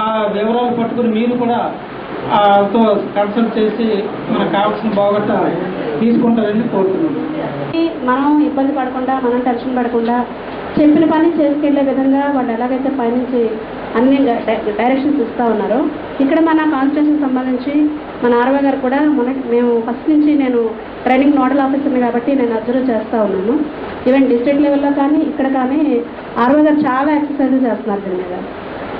ఆ వివరాలు పట్టుకుని మీరు కూడా తో కన్సల్ట్ చేసి మనకు కావాల్సిన బాగోట తీసుకుంటారని కోరుతున్నాం. మనం ఇబ్బంది పడకుండా, మనం టెన్షన్ పడకుండా చెప్పిన పని చేసుకెళ్లే విధంగా వాళ్ళు ఎలాగైతే పైనుంచి అన్ని డైరెక్షన్స్ ఇస్తూ ఉన్నారో, ఇక్కడ మన కాన్స్టిట్యూషన్ సంబంధించి మన ఆర్వై గారు కూడా మేము ఫస్ట్ నుంచి నేను ట్రైనింగ్ నోడల్ ఆఫీసర్ని కాబట్టి నేను అబ్జర్వ్ చేస్తూ ఉన్నాను. ఈవెన్ డిస్ట్రిక్ట్ లెవెల్లో కానీ ఇక్కడ కానీ ఆర్వై గారు చాలా ఎక్సర్సైజ్ చేస్తున్నారు దీని మీద.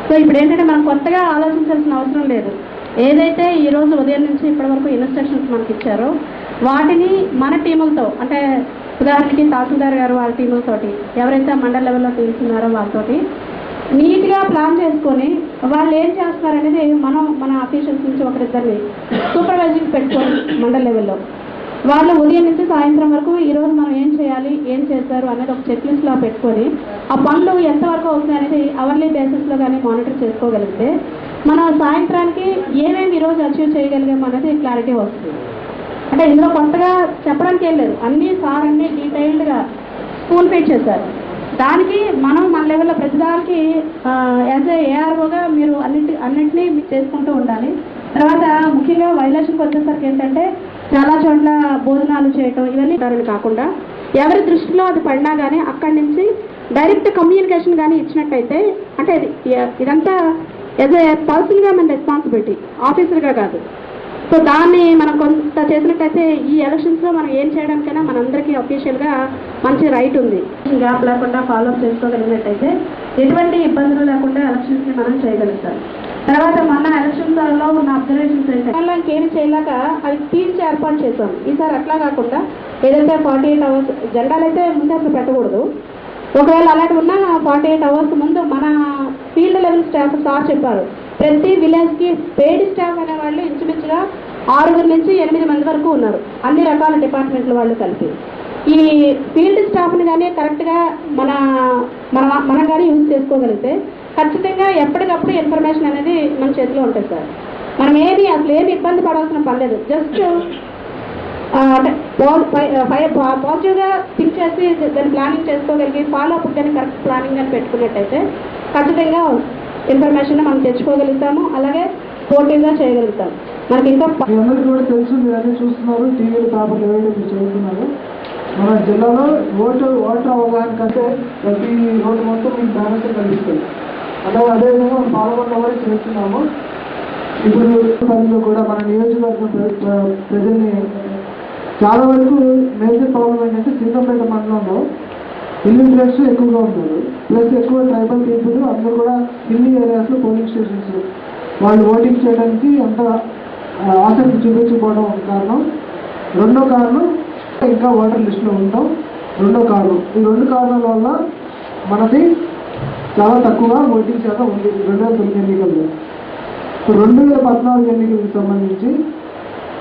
సో ఇప్పుడు ఏంటంటే మనం కొత్తగా ఆలోచించాల్సిన అవసరం లేదు. ఏదైతే ఈరోజు ఉదయం నుంచి ఇప్పటి వరకు ఇన్స్ట్రక్షన్స్ మనకి ఇచ్చారో వాటిని మన టీములతో, అంటే ఉదాహరణకి తహసీల్దార్ గారు వాళ్ళ టీములతోటి, ఎవరైతే మండల లెవెల్లో టీమ్స్ ఉన్నారో వాళ్ళతోటి నీట్గా ప్లాన్ చేసుకొని వాళ్ళు ఏం చేస్తున్నారనేది మన అఫీషియల్స్ నుంచి ఒకరిద్దరిని సూపర్వైజింగ్ పెట్టుకొని మండల లెవెల్లో వాళ్ళు ఉదయం నుంచి సాయంత్రం వరకు ఈరోజు మనం ఏం చేయాలి, ఏం చేస్తారు అనేది ఒక చెక్ లిస్ట్లో పెట్టుకొని ఆ పనులు ఎంతవరకు అవుతున్నాయి అనేది అవర్లీ బేసిస్లో కానీ మానిటర్ చేసుకోగలిగితే మనం సాయంత్రానికి ఏమేమి ఈరోజు అచీవ్ చేయగలిగాం అనేది క్లారిటీ వస్తుంది. అంటే ఇందులో కొత్తగా చెప్పడానికి ఏం లేదు, అన్ని డీటెయిల్డ్గా స్కూల్ ఫీడ్ చేశారు. దానికి మనం మన లెవెల్లో ప్రతిదానికి యాజ్ ఏఆర్ఓగా మీరు అన్నింటినీ చేసుకుంటూ ఉండాలి. తర్వాత ముఖ్యంగా వైలేషన్కి వచ్చేసరికి ఏంటంటే చాలా చోట్ల భోజనాలు చేయటం ఇవన్నీ కాకుండా ఎవరి దృష్టిలో అది పడినా కానీ అక్కడి నుంచి డైరెక్ట్ కమ్యూనికేషన్ కానీ ఇచ్చినట్టయితే, అంటే ఇదంతా యాజ్ ఏ పర్సన్గా మన రెస్పాన్సిబిలిటీ, ఆఫీసర్గా కాదు. సో దాన్ని మనం కొంత చేసినట్టయితే ఈ ఎలక్షన్స్లో మనం ఏం చేయడానికైనా మనందరికీ అఫీషియల్గా మంచి రైట్ ఉంది. గ్యాప్ లేకుండా ఫాలోఅప్ చేసుకోగలిగినట్టయితే ఎటువంటి ఇబ్బందులు లేకుండా ఎలక్షన్స్ని మనం చేయగలుగుతాం. తర్వాత మన ఎలక్షన్స్లో ఉన్న అబ్జర్వేషన్స్ ఏంటంటే ఇంకేమి చేయలేక అవి టీమ్స్ ఏర్పాటు చేసాం. ఈసారి అట్లా కాకుండా ఏదైతే 48 hours జెండాలు అయితే ముందు అసలు పెట్టకూడదు. ఒకవేళ అలాంటి ఉన్న 48 hours ముందు మన ఫీల్డ్ లెవెల్ స్టాఫ్ సార్ చెప్పారు, ప్రతి విలేజ్కి పెయిడ్ స్టాఫ్ అనే వాళ్ళు ఇంచుమించుగా 6 నుంచి 8 మంది వరకు ఉన్నారు, అన్ని రకాల డిపార్ట్మెంట్ల వాళ్ళు కలిపి. ఈ ఫీల్డ్ స్టాఫ్ని కానీ కరెక్ట్గా మనం కానీ యూజ్ చేసుకోగలిగితే ఖచ్చితంగా ఎప్పటికప్పుడు ఇన్ఫర్మేషన్ అనేది మన చేతిలో ఉంటుంది సార్. మనం అసలు ఏమి ఇబ్బంది పడాల్సిన పని లేదు. జస్ట్ అంటే పాజిటివ్గా థింక్ చేసి దాన్ని ప్లానింగ్ చేసుకోగలిగి ఫాలోఅప్ కానీ కరెక్ట్ ప్లానింగ్ అని పెట్టుకున్నట్టయితే ఖచ్చితంగా ఇన్ఫర్మేషన్ మనం తెచ్చుకోగలుగుతాము, అలాగే పోటీగా చేయగలుగుతాం. మనకి ఇంకా అందరికీ కూడా తెలుసు, మీరు అన్నీ చూస్తున్నారు, టీవీలు పేపర్లు ఏవైతే మీరు చదువుతున్నారు. మన జిల్లాలో ఓటర్ అవగాహన కంటే ప్రతి రోడ్డు మొత్తం మీకు బ్యానర్స్ కనిపిస్తుంది. అలాగే అదేవిధంగా మనం పాల్గొన్న వారికి చేస్తున్నాము. ఇప్పుడు పనిలో కూడా మన నియోజకవర్గం ప్రజల్ని చాలా వరకు మేజర్ ప్రాబ్లం ఏంటంటే సింగంపేట మండలంలో ఇల్లిటరేట్స్ ఎక్కువగా ఉన్నారు. ప్లస్ ఎక్కువ ట్రైబల్ పీపుల్ అందరూ కూడా హిల్లీ ఏరియాస్లో పోలింగ్ స్టేషన్స్ వాళ్ళు ఓటింగ్ చేయడానికి అంత ఆసక్తి చూపించకపోవడం ఒక కారణం. రెండో కారణం ఇంకా ఓటర్ లిస్టులో ఉంటాం. రెండో కారణం, ఈ 2 కారణాల వల్ల మనది చాలా తక్కువ ఓటింగ్ శాతం ఉంది 2009 ఎన్నికల్లో. 2014 ఎన్నికలకు సంబంధించి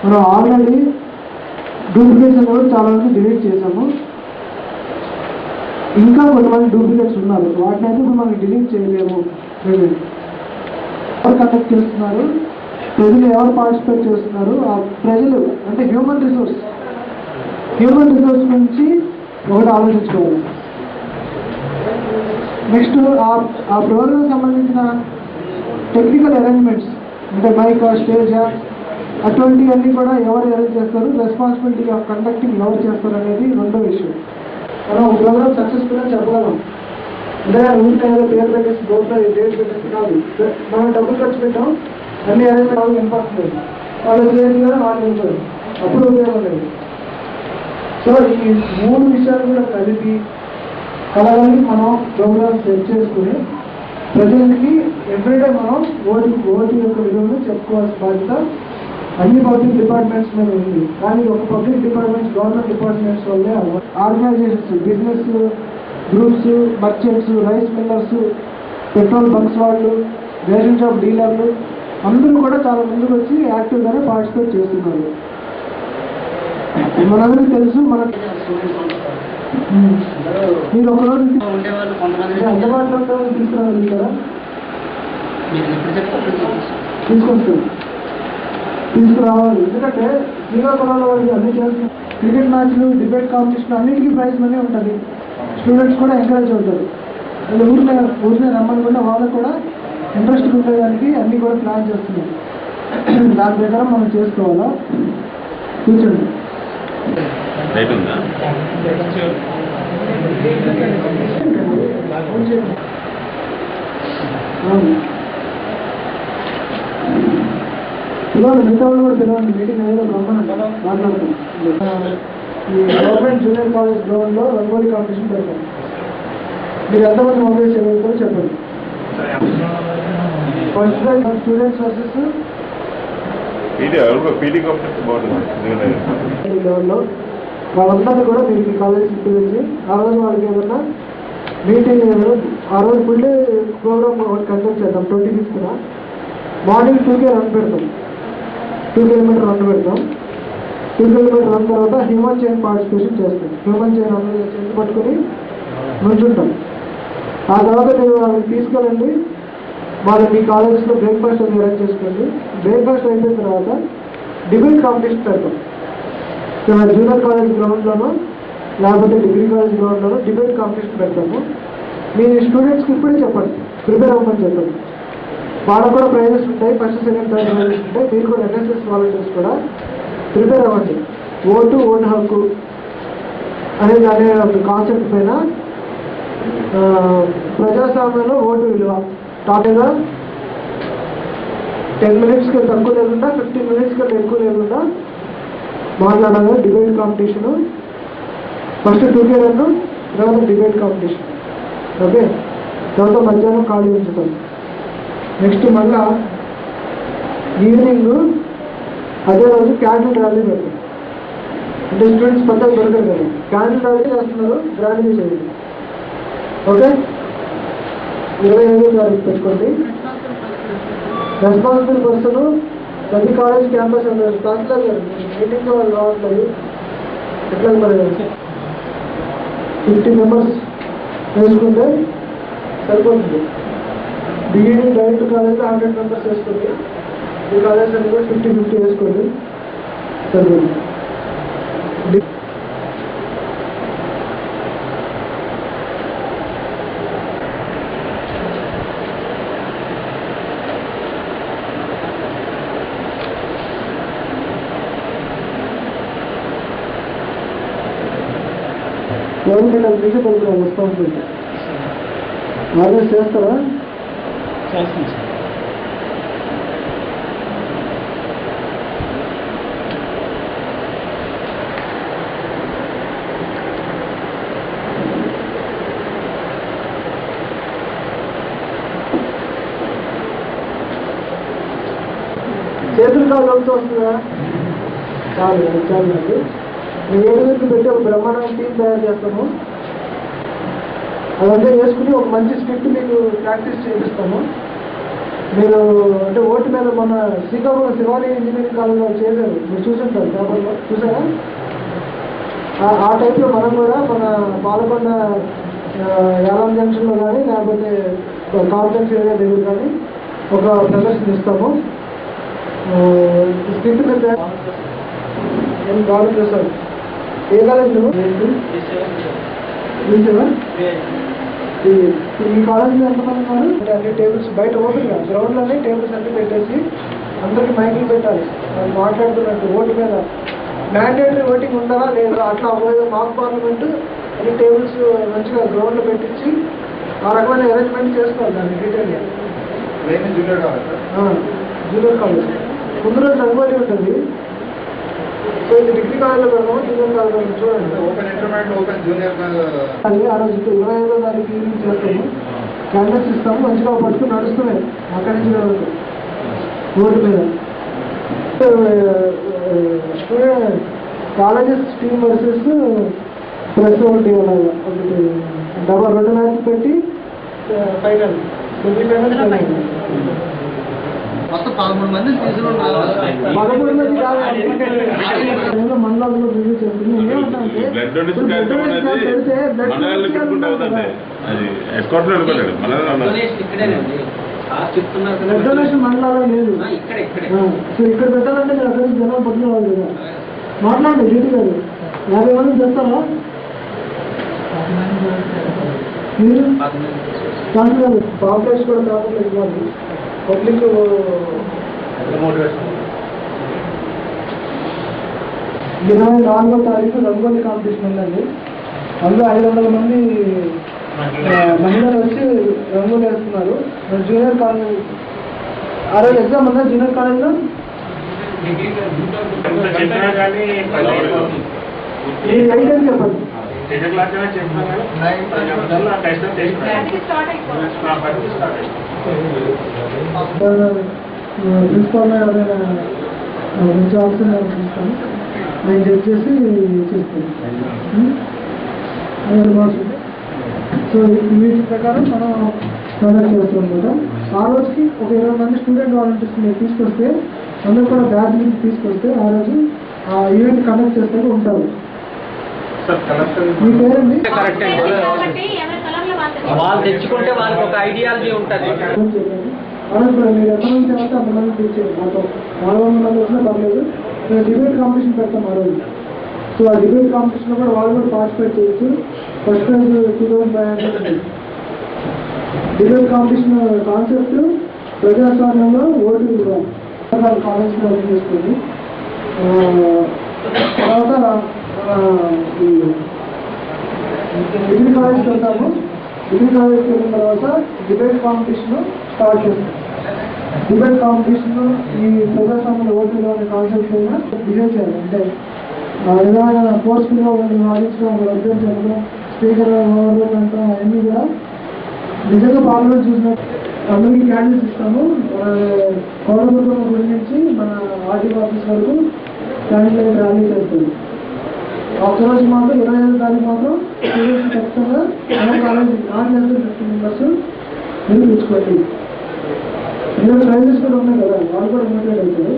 మనం ఆల్రెడీ డూప్లికేట్స్ కూడా చాలా వరకు డిలీట్ చేశాము. ఇంకా కొంతమంది డూప్లికేట్స్ ఉన్నారు, వాటిని అయితే ఇప్పుడు మనం డిలీట్ చేయలేము. ఎవరు కండక్ట్ చేస్తున్నారు, ప్రజలు ఎవరు పార్టిసిపేట్ చేస్తున్నారు, ఆ ప్రజలు అంటే హ్యూమన్ రిసోర్స్ నుంచి ఒకటి ఆలోచించుకోవాలి. నెక్స్ట్ ఆ ప్రోగ్రామ్ సంబంధించిన టెక్నికల్ అరేంజ్మెంట్స్ అంటే మైక్, స్టేజ్ అటువంటివన్నీ కూడా ఎవరు అరేంజ్ చేస్తారు, రెస్పాన్సిబిలిటీ ఆఫ్ కండక్టింగ్ ఎవరు చేస్తారు అనేది రెండో విషయం. మనం ఒక ప్రోగ్రామ్ సక్సెస్ఫుల్గా చెప్పగలం అంటే ఊరికైనా పేరు పెట్టేసి బోర్డులో డేట్ పెట్టేసి కాదు. మనం డబ్బులు ఖర్చు పెట్టాం, అన్ని అరేంజ్మెంట్ వాళ్ళకి వినపడుతుంది, వాళ్ళు చేసి కూడా వాళ్ళు వింటారు, అప్పుడు ఉపయోగం లేదు. సో ఈ 3 విషయాలు కూడా కలిపి కలగలిగి మనం ప్రోగ్రామ్ సెట్ చేసుకుని ప్రజలకి ఎవ్రీడే మనం ఓటు యొక్క విలువను చెప్పుకోవాల్సిన బాధ్యత అన్ని పబ్లిక్ డిపార్ట్మెంట్స్ మీద ఉంది. కానీ ఒక పబ్లిక్ డిపార్ట్మెంట్స్ గవర్నమెంట్ డిపార్ట్మెంట్స్ వల్లే organisations, business groups, merchants, rice millers, petrol bunks వాళ్ళు, రేషన్ షాప్ డీలర్లు అందరూ కూడా చాలా ముందుకు వచ్చి యాక్టివ్గానే పార్టిసిపేట్ చేస్తున్నారు. మనందరికీ తెలుసు, మీరు ఒకరోజు అందుబాటులో తీసుకురాగలుగుతారా? తీసుకురావాలి. ఎందుకంటే శ్రీకాకుళంలో వాళ్ళు అన్ని చేస్తున్నారు. క్రికెట్ మ్యాచ్లు, డిబేట్ కాంపిటీషన్ అన్నింటికీ ప్రైజ్ మనీ ఉంటుంది. స్టూడెంట్స్ కూడా ఎంకరేజ్ అవుతారు. ఊరినే రమ్మనుకుంటే వాళ్ళకు కూడా ఇంట్రెస్ట్ ఉండేదానికి అన్నీ కూడా ప్లాన్ చేస్తున్నాం. దాని ప్రకారం మనం చేసుకోవాలా. కూర్చోండి. పిలవండి, మిగతా వాళ్ళు కూడా పిలవండి. మీటింగ్ ఏదో మాట్లాడుతాం. ఈ గవర్నమెంట్ జూనియర్ కాలేజ్ గ్రౌండ్లో రంగోలీ కాంపిటీషన్ పెడతాం. మీరు ఎంతమంది మొబైల్ చేయగలుగుతారో చెప్పండి. ఫస్ట్ ప్రైజ్ స్టూడెంట్స్ వర్సెస్ లెవెల్లో వాళ్ళందరినీ కూడా మీకు కాలేజ్ పిలిచి ఆ రోజు వాళ్ళకి ఏదన్నా మీటింగ్ ఆ రోజు ఫుల్ డే ప్రోగ్రామ్ కండక్ట్ చేద్దాం. 25th మార్నింగ్ 2K రన్ పెడతాం. 2 కిలోమీటర్ రన్ పెడతాం. 2 కిలోమీటర్ రన్ తర్వాత హ్యూమన్ చైన్ పార్టిసిపేషన్ చేస్తాం. హ్యూమన్ చైన్ అందరూ చేసి పట్టుకొని నుంచుంటాం. ఆ తర్వాత మీరు వాళ్ళని తీసుకెళ్ళండి. వాళ్ళు మీ కాలేజెస్లో బ్రేక్ఫాస్ట్ అది అరేంజ్ చేసుకోండి. బ్రేక్ఫాస్ట్ అయిపోయిన తర్వాత డిబేట్ కాంపిటీషన్ పెడతాం. జూనియర్ కాలేజ్ గ్రౌండ్లోనో లేకపోతే డిగ్రీ కాలేజ్ గ్రౌండ్లోనో డిబేట్ కాంపిటీషన్ పెడతాము. మీ స్టూడెంట్స్కి ఇప్పుడే చెప్పండి, ప్రిపేర్ అవ్వమని చెప్పండి. వాళ్ళకు కూడా ప్రైజెస్ ఉంటాయి. ఫస్ట్, సెకండ్, థర్డ్ ప్రైజెస్ ఉంటాయి. మీరు కూడా ఎన్ఎస్ఎస్ వాలంటీర్స్ కూడా ప్రిపేర్ అవ్వండి. ఓటు హక్కు అనే కాన్సెప్ట్ పైన ప్రజాస్వామ్యంలో ఓటు విలువ టాటగా 10 minutes కంటే తక్కువ లేకుండా 15 minutes కంటే ఎక్కువ లేకుండా మాట్లాడాలి. Debate competition first 2K run, తర్వాత డిబేట్ కాంపిటీషన్. ఓకే, తర్వాత మధ్యాహ్నం ఖాళీ ఉంచుతాం. నెక్స్ట్ మళ్ళా ఈవినింగ్ అదే రోజు క్యాండిల్ ర్యాలీ పెడతాం. అంటే స్టూడెంట్స్ పెద్దగా దొరకరు కదా, క్యాండిల్ ర్యాలీ చేస్తున్నారు, ర్యాలీ చేయండి. ఓకే, 25వ తారీఖు పెట్టుకోండి. రెస్పాన్సిబుల్ పర్సన్ ప్రతి కాలేజ్ క్యాంపస్ అన్నారు. తహసీల్దార్ గారు మీటింగ్లో వాళ్ళు రావట్లేదు, ఎట్లా మరి 50 members వేసుకుంటే సరిపోతుంది. డిఈడి డైరెక్ట్ కాలేజ్ 100 members వేసుకోండి. ఈ కాలేజ్ అన్ని కూడా 50-50 వేసుకోండి, సరిపోతుంది. గవర్నమెంట్ అది తీసే పడుతున్నారు రెస్పాన్సిబిలిటీ. ఆర్గనైజ్ చేస్తారా? చేతులు కాళ్ళు అవుతూ వస్తుందా? చాలు చాలండి. మేము ఏడుగురికి పెట్టి ఒక బ్రహ్మాండం టీం తయారు చేస్తాము. అదంతా వేసుకుని ఒక మంచి స్క్రిప్ట్ మీకు ప్రాక్టీస్ చేపిస్తాము. మీరు అంటే ఓటు మీద మన శ్రీకాకుళం శివాని ఇంజనీరింగ్ కాలేజ్లో చేశారు, మీరు చూసుంటారు పేపర్లో, చూసారా? ఆ టైప్లో మనం కూడా మన పాలకొండ యాలం జంక్షన్లో కానీ లేకపోతే కాంప్లెక్స్ ఏరియా దగ్గర కానీ ఒక ప్రదర్శన ఇస్తాము. స్క్రిప్ట్ మీద నేను బాగా చూస్తాను. ఏ కాలేజ్ నువ్వు? ఈ కాలేజీలో ఎంతమంది ఉన్నారు? అంటే అన్ని టేబుల్స్ బయట ఓపెన్గా గ్రౌండ్లోనే టేబుల్స్ అన్ని పెట్టేసి అందరికి మైకులు పెట్టాలి. వాళ్ళు మాట్లాడుతున్నట్టు ఓటు మీద మ్యాండేటరీ ఓటింగ్ ఉండాలా లేదా అట్లా మాక్ పార్లమెంట్ అన్ని టేబుల్స్ మంచిగా గ్రౌండ్లో పెట్టించి ఆ రకమైన అరేంజ్మెంట్ చేసుకోవాలి. దాన్ని డీటెయిల్గా జూనియర్ కాలేజ్ ముందు రోజు రంగోలీ ఉంటుంది. సో ఇది డిగ్రీ కాలేజ్లో పెడతాము, జూనియర్ కాలేజ్లో చూడండి. ఓపెన్ ఇంటర్మీడియట్, ఓపెన్ జూనియర్ అది ఆ రోజు 25వ తారీఖు ఈవినింగ్ చేస్తాము. క్యాండిడేట్స్ ఇస్తాము, మంచిగా పట్టుకుని నడుస్తున్నాయి అక్కడి నుంచి వరకు రోడ్డు మీద. Student colleges team versus press ఒకటి అలాగా ఒకటి 2 మ్యాచ్ పెట్టి ఫైనల్ మొత్తం 13 మందిని తీసుకుని 13 మంది కాదు, మండలాల్లో రివ్యూ చేస్తుంది. ఏమంటే బ్లడ్ డొనేషన్ మండలాల్లో లేదు. సో ఇక్కడ పెట్టాలంటే మీరు అక్కడి నుంచి జనాలు పట్టుకోవాలి కదా. మాట్లాడండి డీటీ గారు, 50 మంది చేస్తారా? మీరు పాంప్లెట్స్ కూడా పేపర్లో ఇవ్వాలి. పబ్లిక్ 24వ తారీఖు రంగోలీ కాంపిటీషన్ ఉందండి. అందులో 500 మంది మహిళలు వచ్చి రంగోలీ వేస్తున్నారు. జూనియర్ కాలేజ్ ఆ రోజు ఎగ్జామ్ ఉందా జూనియర్ కాలేజ్లో? చెప్పండి. ప్రిన్సిపాల్ ఎవరైనా మంచి ఆప్షన్ చూస్తాను, నేను చెక్ చేసి చేస్తాను. సో వీటి ప్రకారం మనం కండక్ట్ చేస్తాం అనమాట. ఆ రోజుకి ఒక 20 మంది స్టూడెంట్ వాలంటీర్స్ మీరు తీసుకొస్తే, అందరూ కూడా బ్యాచ్ నుంచి తీసుకొస్తే ఆ రోజు ఆ ఈవెంట్ కండక్ట్ చేస్తే ఉంటారు. మీ పేరండి? వాళ్ళు తెచ్చుకుంటే వాళ్ళకి ఒక ఐడియాలజీ ఉంటుంది. ఇప్పుడు మీరు ఎక్కడ నుంచి అయితే అంతమంది తెచ్చేది మాతో 400 మంది వచ్చినా పర్లేదు. మేము డిబేట్ కాంపిటీషన్ పెడతాం ఆ రోజు. సో ఆ డిబేట్ కాంపిటీషన్లో కూడా వాళ్ళు కూడా పార్టిసిపేట్ చేయొచ్చు. First prize 2500. Debate competition concept ప్రజాస్వామ్యంలో ఓటు విలువ కాలేజ్లో చేసుకుంది. తర్వాత డిగ్రీ కాలేజ్కి వెళ్తాము. డిగ్రీ కాలేజ్కి వెళ్ళిన తర్వాత డిబేట్ కాంపిటీషన్ స్టార్ట్ చేస్తాం. డిబేట్ కాంపిటీషన్ ఈ ప్రజాస్వామ్యంలో ఓటు విలువ అనే కాన్సెప్ట్ మీద బిహేవ్ చేయాలి. అంటే ఏదైనా ఫోర్స్ఫుల్గా వాదించడం, అర్థం చేయడం, స్పీకర్ ఓవర్లోడ్ అంటాం, అవన్నీ కూడా నిజంగా పార్లమెంట్ చూసినట్టు అందరికీ క్యాండిల్స్ ఇస్తాము. కోడగుర్రం గుడి నుంచి మన ఆర్టీఓ ఆఫీస్ వరకు క్యాండిల్ అయితే ర్యాలీ చేస్తుంది. ఒక్కరోజు మాత్రం 25వ తారీఖు మాత్రం స్టూడెంట్స్ ఖచ్చితంగా మన కాలేజ్ నాన్ లెస్ 15 మెంబర్స్ మీరు తెచ్చుకోండి. ఇందులో ప్రైజెస్ కూడా ఉన్నాయి కదా, వాళ్ళు కూడా మోటివేట్ అవుతారు.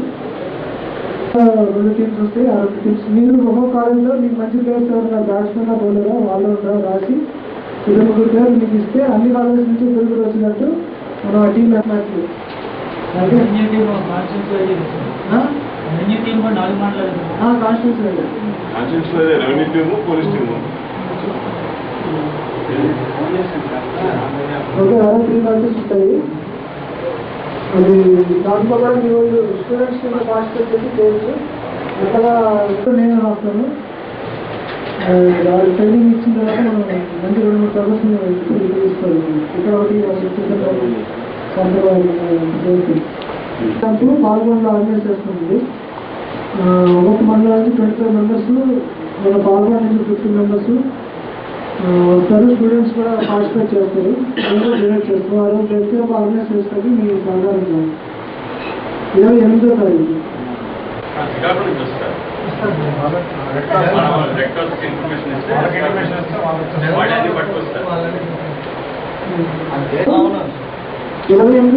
2 టీమ్స్ వస్తాయి. ఆ 2 టీమ్స్ మీరు ఒక్కొక్క కాలేజ్లో మీకు మంచి ప్లేయర్స్ ఎవరైనా బ్యాట్స్మెన్ బౌలరా వాళ్ళు ఉంటారో రాసి 2-3 పేర్లు మీకు ఇస్తే అన్ని కాలేజెస్ నుంచి తెలుగులో వచ్చినట్టు మనం ఆ team match constituency revenue team, police team. Okay, అలా 3 మ్యాచెస్ ఉంటాయి. అది దాంట్లో కూడా మీరు స్టూడెంట్స్ కింద పార్టిసిపేట్ చేసి చేయొచ్చు. ఎక్కడ నేను రాస్తాను. వాళ్ళు ట్రైనింగ్ ఇచ్చిన తర్వాత మనం మంచి 2-3 ప్రదర్శన ఇస్తారు. ఇక్కడ ఒకటి సంప్రదాయం పాల్గొనలో ఆర్గనైజ్ చేస్తుంది. ఒక్కొక్క మండలం నుంచి 25 మెంబర్స్, మన పాల్గొన నుంచి 15 మెంబర్స్ వస్తారు. స్టూడెంట్స్ కూడా పార్టిసిపేట్ చేస్తారు, డొనేట్ చేస్తారు. ఆ రోజు వ్యక్తిగా ఆర్గనైజ్ చేస్తుంది మీ సహకారంగా. 28వ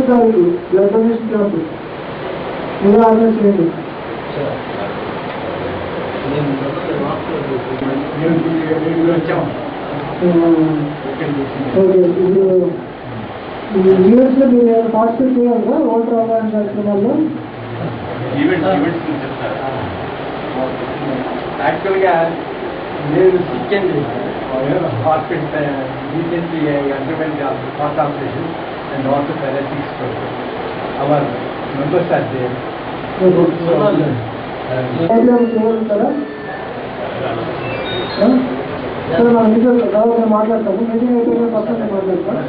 తారీఖు బ్లడ్ డొనేషన్ క్యాంప్ మీరు ఆర్గనైజ్ చేయండి. ఈవెంట్స్ లో మీరు ఏమైనా పార్టిసిపేట్ చేయాలిగా ఓటర్ అవగాహన కార్యక్రమాల్లో? యాక్చువల్గా నేను chicken hospital recently underwent heart operation and also paralysis our members are there. చేయగలుగుతారా? సరే, మనం మీతో తర్వాత మాట్లాడతాము. మీటింగ్ అయితే ఫస్ట్ నేను మాట్లాడతాను.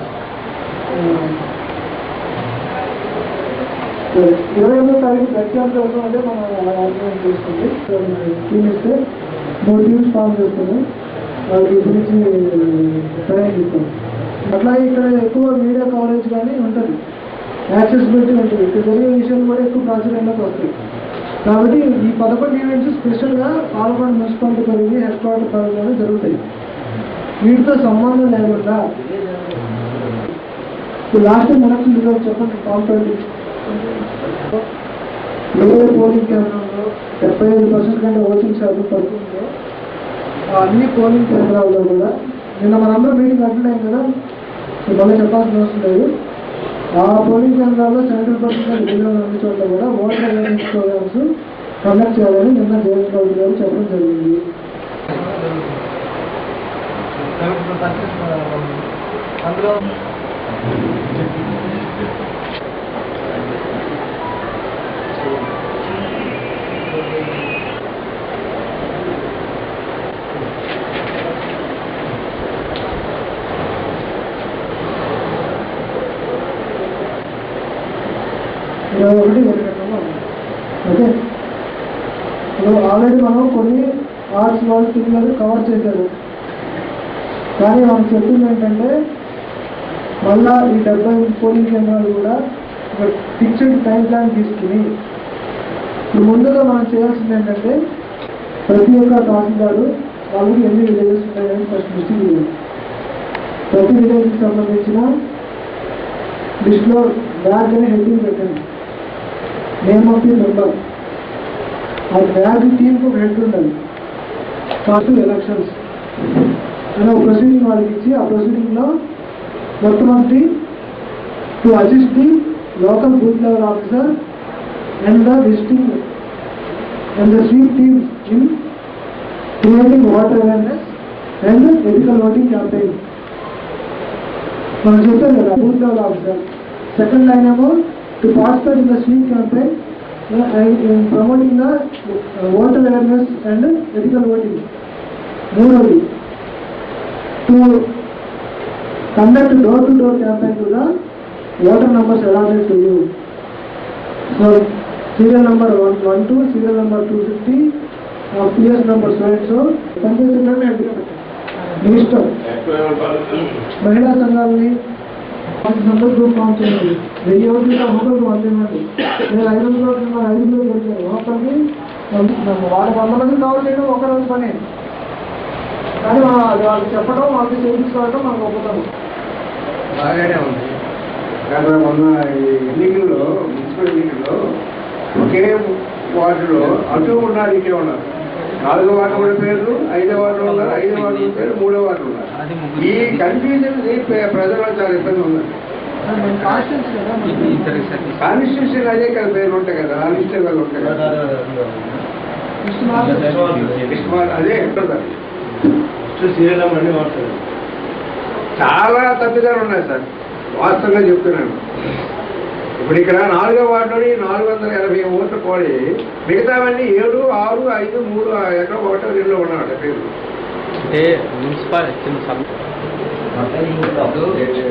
28వ తారీఖు బ్లడ్ క్యాంప్ అవసరం అంటే మనం ఆర్గనైజ్ చేస్తుంది. టీమ్ ఇస్తే 3 టీమ్స్ ఫామ్ చేస్తాము. వాళ్ళకి గురించి ట్రైనింగ్ ఇస్తాం. అట్లాగే ఇక్కడ ఎక్కువ మీడియా కవరేజ్ కానీ ఉంటుంది, యాక్సెసిబిలిటీ ఉంటుంది. ఇక్కడ జరిగే విషయాలు కూడా ఎక్కువ ప్రాచుర్యంలోకి వస్తాయి. కాబట్టి ఈ 11 ఈవెంట్స్ స్పెషల్గా పాల్గొన మున్సిపాలిటీ పరిధి హెడ్ క్వార్టర్ పరిధిలోనే జరుగుతాయి. వీటితో సంబంధం లేకుండా లాస్ట్ ఎలక్షన్ రిజల్ట్ చెప్పండి. కాంపిటేటివ్ ఏ పోలింగ్ కేంద్రంలో 75% కంటే ఓటింగ్ శాతం పడుతుందో అన్ని పోలింగ్ కేంద్రాల్లో కూడా నిన్న మనందరూ మీటింగ్ అటెండ్ అయింది కదా, మళ్ళీ చెప్పాల్సిన అవసరం లేదు. ఆ పోలింగ్ కేంద్రాల్లో 70% జిల్లాలో అన్ని చోట్ల కూడా ఓటర్ అవేర్నెస్ ప్రోగ్రామ్స్ కండక్ట్ చేయాలని నిన్న జగన్ బాబు గారు చెప్పడం జరిగింది. అందులో 21 వెలిగటంలో ఉంది. ఓకే, ఆల్రెడీ మనం కొన్ని ఆర్ట్స్ వాళ్ళు టీచర్ కవర్ చేశారు. కానీ మనం చెప్పింది ఏంటంటే మళ్ళా ఈ 70 పోలింగ్ కేంద్రాలు కూడా ఒక ఫిక్స్డ్ టైం ప్లాన్ తీసుకుని ఇప్పుడు ముందుగా మనం చేయాల్సింది ఏంటంటే ప్రతి ఒక్క తహసీల్దారు వాళ్ళకి ఎన్ని విలేజెస్ ఉన్నాయని ఫస్ట్ లిస్ట్ చేయాలి. ప్రతి విలేజ్కి సంబంధించిన లిస్ట్లో బ్యాగ్ అని హెడ్డింగ్ పెట్టండి. నేమ్ ఆఫ్ ది మెంబర్, ఆ బ్యాగ్ టీంకి ఒక హెడ్ ఉండాలి. ఫస్ట్ ఎలక్షన్స్ అనే ఒక ప్రొసీడింగ్ వాళ్ళకి ఇచ్చి ఆ ప్రొసీడింగ్లో మొట్టమొదటి to assist the local booth level officer and the visiting and the స్వీప్ teams in creating voter awareness and ethical voting campaign. మనం చెప్పారు కదా booth level officer. Second line ఏమో టు పార్టిసిపేట్ ఇన్ ద స్వీప్ campaign promoting the voter awareness and ethical voting. మూడవది to conduct door to door campaign to the voter numbers allotted to you. So serial number 112, serial number 250, PS number so and so పంచాయతీలోనే మీ ఇష్టం. మహిళా సంఘాలని number group form చేయండి. 1000 ఓట్లతో ఒకరికి 100 ఇవ్వండి. నేను 500 ఓట్లు 500 గెలిచాను. ఒకరికి వాళ్ళకి 100 మంది కవర్ చేయడం ఒక రోజు పని. కానీ మనం అది వాళ్ళకి చెప్పడం, వాళ్ళకి చేయించుకోవడం మనకు ఒప్పుతాము. బాగానే ఉంది. గత మొన్న ఎన్నికల్లో మున్సిపల్ ఎన్నికల్లో ఒకే వార్డులో అటు ఉన్నారు, ఇటే ఉన్నారు. 4వ వార్డు కూడా పేర్లు, 5వ వార్డు ఉన్నారు, 5వ వార్డు పేరు, 3వ వార్డు ఉన్నారు. ఈ కన్ఫ్యూజన్ ప్రజల్లో చాలా ఇబ్బంది ఉంది. కాన్స్టిట్యూషన్ అదే కదా పేర్లు ఉంటాయి కదా, ఆ లిస్ట్ ఉంటాయి కదా, అదే ఉంటుంది. చాలా తప్పిదాలు ఉన్నాయి సార్, వాస్తవంగా చెప్తున్నాను. ఇప్పుడు ఇక్కడ 4వ వార్డులోని 480 ఓట్లు పోయి మిగతావన్నీ 7, 6, 5, 3 ఎక్కడో 1, 2 ఉన్నాడు పేరు. అంటే మున్సిపల్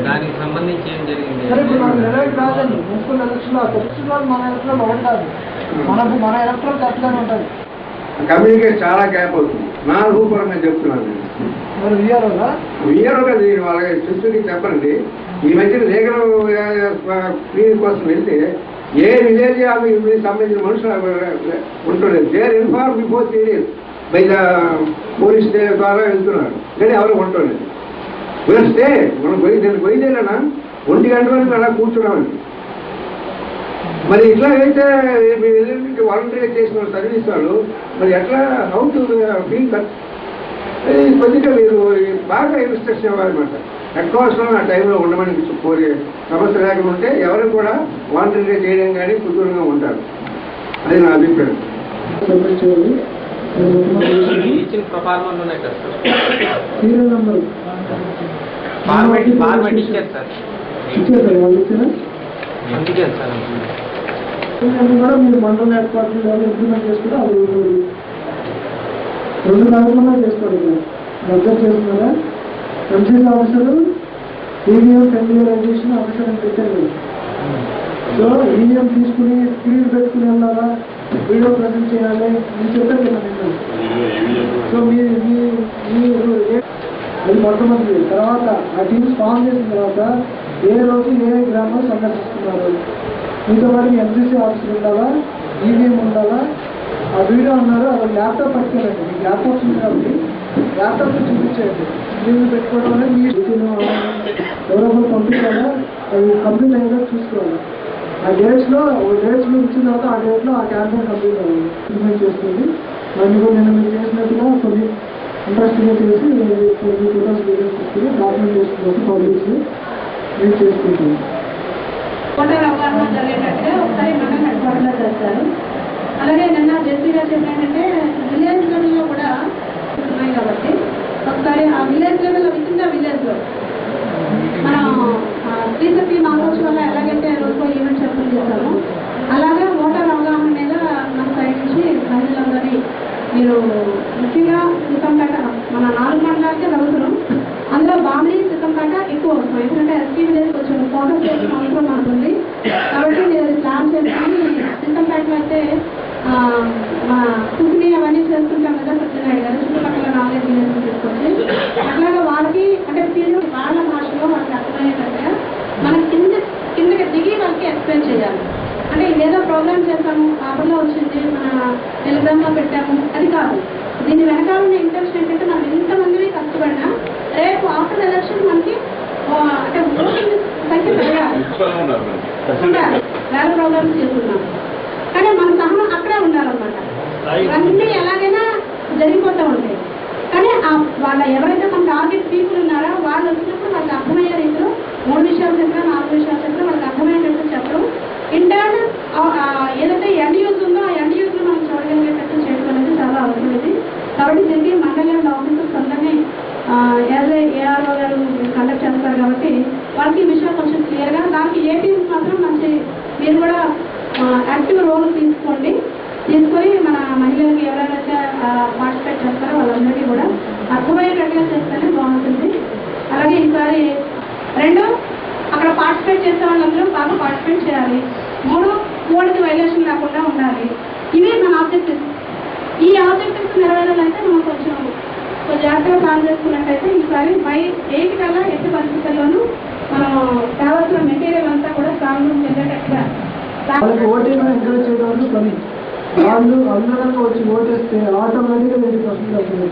దానికి సంబంధించి ఏం జరిగింది? మున్సిపల్ ఎలక్షన్ మన ఎలక్షన్ ఒకటి కాదు, మన ఎలక్షన్ అట్లనే ఉంటుంది. కమ్యూనికేషన్ చాలా గ్యాప్ అవుతుంది. నా రూపరంగా చెప్తున్నాను. వీఆర్ఓ కదా వాళ్ళకి స్పెసిఫిక్ చెప్పండి. ఈ మధ్యన లేఖన క్లినిక్ కోసం వెళ్తే ఏ విలేజ్ సంబంధించిన మనుషులు ఉంటున్నారు. They are inform before 3 days by the police ద్వారా వెళ్తున్నారు, కానీ ఎవరు ఉంటున్నారు. వెళ్తే మనం పోయిదేనా 1 గంట వరకు అలా కూర్చున్నామండి. మరి ఇట్లా అయితే వాలంటీర్గా చేసిన సర్వీస్ వాళ్ళు మరి ఎట్లా హౌ టు ఫీల్ దట్. కొద్దిగా మీరు బాగా ఇన్స్ట్రక్షన్ ఇవ్వాలన్నమాట. అడ్వాన్స్లో ఆ టైంలో ఉండమని కోరే సమస్య లేకుండా ఉంటే ఎవరు కూడా వాలంటీర్గా చేయడం కానీ కుదూరంగా ఉంటారు. అది నా అభిప్రాయం. సీరియల్ నెంబర్ ఫార్మాట్ ఇచ్చారు సార్, వాళ్ళు ఇచ్చారా? అందుకే సార్ కూడా మీరు మండల హెడ్ క్వార్టర్ వాళ్ళు ఇంప్లిమెంట్ చేసుకుంటే అది 2 కార్యక్రమాలు చేసుకోండి. అబ్జర్వ్ చేస్తున్నారా? MCC officer, EVM centralisation officer అని పెట్టారు. సో ఈవీఎం తీసుకుని స్క్రీన్ పెట్టుకుని వెళ్ళాలా, వీడియో ప్రజెంట్ చేయాలి అని చెప్పారు కదా నేను. సో మీరు అది మొట్టమొదటి. తర్వాత ఆ టీమ్స్ ఫామ్ చేసిన తర్వాత ఏ రోజు ఏ గ్రామం సందర్శిస్తున్నారు, మీతో పాటు ఎంసీసీ ఆఫీసర్ ఉండాలా, ఈవీఎం ఉండాలా, ఆ వీడియో అన్నారు. అది ల్యాప్టాప్ పట్టుకెళ్ళండి. మీకు ల్యాప్టాప్స్ ఉంది కాబట్టి ల్యాప్టాప్ చూపించేయండి. స్క్రీన్ పెట్టుకోవడం అనేది మీ ఎవరో పంపించాలా, అది కంప్లీట్ అయ్యేలా చూసుకోవాలి. ఆ డేట్స్లో ఇచ్చిన తర్వాత ఆ డేట్లో ఆ క్యాంపెయిన్ కంప్లీట్ అవ్వాలి. ఇంప్లిమెంట్ చేస్తుంది. అందులో నేను మీరు చేసినట్టుగా కొన్ని ఇంట్రెస్టింగ్గా చేసి ఫోటోస్ వీడియోస్ తీసుకుని డాక్యుమెంట్ చేసుకున్నట్టు పబ్లిక్స్ నేను చేసుకుంటాను. ఓటర్ అవగాహన జరిగేటట్టుగా ఒకసారి మండలం హెడ్ క్వార్టర్లో చేస్తారు. అలాగే నిన్న జెస్సీ గారు చెప్పినట్టంటే విలేజ్ లెవెల్లో కూడా ఉన్నాయి కాబట్టి ఒకసారి ఆ విలేజ్ లెవెల్లో విత్ ద విలేజ్లో మనం శ్రీశక్తి మహోత్సవం వల్ల ఎలాగైతే రోజుకో ఈవెంట్ సెలబ్రేట్ చేస్తామో అలాగే ఓటర్ అవగాహన మీద మన సైడ్ నుంచి మహిళలందరినీ మీరు ముఖ్యంగా సిద్ధంపేట మన 4 మండలాలకే జరుగుతున్నాం. అందులో బామిలి సిద్ధంపేట ఎక్కువ అవసరం. ఎందుకంటే ఎస్టీ విలేజ్ కొంచెం ఫోటోస్ చేసిన అవసరం మనకుంది కాబట్టి మీరు ప్లాన్ చింతంపేటలో అయితే మా కుకిని అవన్నీ చేసుకుంటాం కదా సత్యనారాయణ గారు చుట్టుపక్కల నాలెడ్జ్ తీసుకొచ్చి అట్లాగా వాళ్ళకి అంటే పిల్లలు వాళ్ళ భాషలో వాళ్ళకి అర్థమయ్యేటట్టుగా మనం కిందకి దిగి వాళ్ళకి ఎక్స్ప్లెయిన్ చేయాలి. అంటే ఇదేదో ప్రోగ్రామ్ చేస్తాము పేపర్లో వచ్చింది మన టెలిగ్రామ్లో పెట్టాము అది కాదు. దీని వెనకాల ఉన్న ఇంట్రెస్ట్ ఏంటంటే మనం ఎంతమందిని కష్టపడినా రేపు ఆఫ్టర్ ఎలక్షన్ మనకి అంటే ఓటింగ్ సంఖ్య పెరగాలి. వేల ప్రోగ్రామ్స్ చేస్తున్నాం కానీ మన సహనం అక్కడే ఉండాలన్నమాట. ఇవన్నీ ఎలాగైనా జరిగిపోతూ ఉంటాయి కానీ వాళ్ళ ఎవరైతే మన టార్గెట్ పీపుల్ ఉన్నారో వాళ్ళు వచ్చినప్పుడు వాళ్ళకి అర్థమయ్యే రీతిలో 3 విషయాలు చెప్పినా 4 విషయాలు చెప్పినా వాళ్ళకి అర్థమయ్యేటట్టు చెప్పడం. ఇంటర్న్ ఏదైతే ఎండ్ యూజ్ ఉందో ఆ ఎండ్ యూజ్ లో మనం చూడగలిగేటట్టు చేయడం అనేది చాలా అవసరమైంది. కాబట్టి దీనికి మండలి ఆఫీసర్స్ అందరినీ ఏఆర్ఓ గారు కండక్ట్ చేస్తారు కాబట్టి వాళ్ళకి ఈ విషయం కొంచెం క్లియర్గా దానికి ఏ టీమ్స్ మాత్రం మంచి మీరు కూడా యాక్టివ్ రోల్ తీసుకొని మన మహిళలకు ఎవరైతే పార్టిసిపేట్ చేస్తారో వాళ్ళందరికీ కూడా అర్థమయ్యేటట్టుగా చేస్తేనే బాగుంటుంది. అలాగే ఈసారి 2 అక్కడ పార్టిసిపేట్ చేసే వాళ్ళందరూ బాగా పార్టిసిపేట్ చేయాలి. 3 కోడ్కి వైలేషన్ లేకుండా ఉండాలి. ఇవి మన ఆబ్జెక్టివ్స్. ఈ ఆబ్జెక్టివ్స్ నెరవేరాలంటే మనం కొంచెం జాగ్రత్తగా ప్లాన్ చేసుకున్నట్టయితే ఈసారి బై 8 కల్లా ఎట్టి పరిస్థితుల్లోనూ మనం కావాల్సిన మెటీరియల్ అంతా కూడా స్ట్రాంగ్ రూమ్ వెళ్ళేటట్టుగా వాళ్ళకి ఓటింగ్ ఎంకరేజ్ చేయడం వరకు పని. వాళ్ళు అందరూ వచ్చి ఓటేస్తే ఆటోమేటిక్గా 80% వస్తుంది.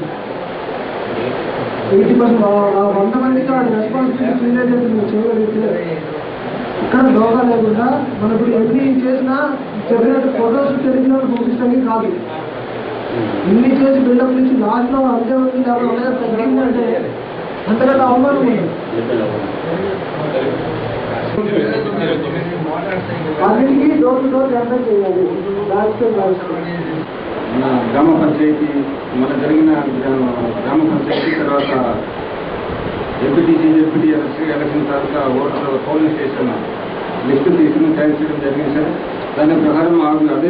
80% 100 మందికి వాడి రెస్పాన్సిబిలిటీ క్లియర్ చేసి నువ్వు చేయగలిగితే ఇక్కడ దోగా లేకుండా మనం ఇప్పుడు ఎన్ని చేసినా చెప్పినట్టు ఫొటోస్ తెలియజేయడం చూపించడానికి కాదు. ఇన్ని చేసి బిల్డప్ నుంచి లాస్ట్లో అంతే ఉంది లేదా తగ్గిందంటే అంతకంటే అవమానం ఉంది. అన్నిటికీ డోర్ టు డోర్ క్యాంపెయిన్ చేయాలి. మన గ్రామ పంచాయతీ మన జరిగిన గ్రామ పంచాయతీ తర్వాత ఎంపీటీసీ జెడ్పీటీసీ ఎలక్షన్ తర్వాత ఓటర్ పోలింగ్ స్టేషన్ లిస్టు తీసుకుని తయారు చేయడం జరిగింది సార్. దాని ప్రకారం అదే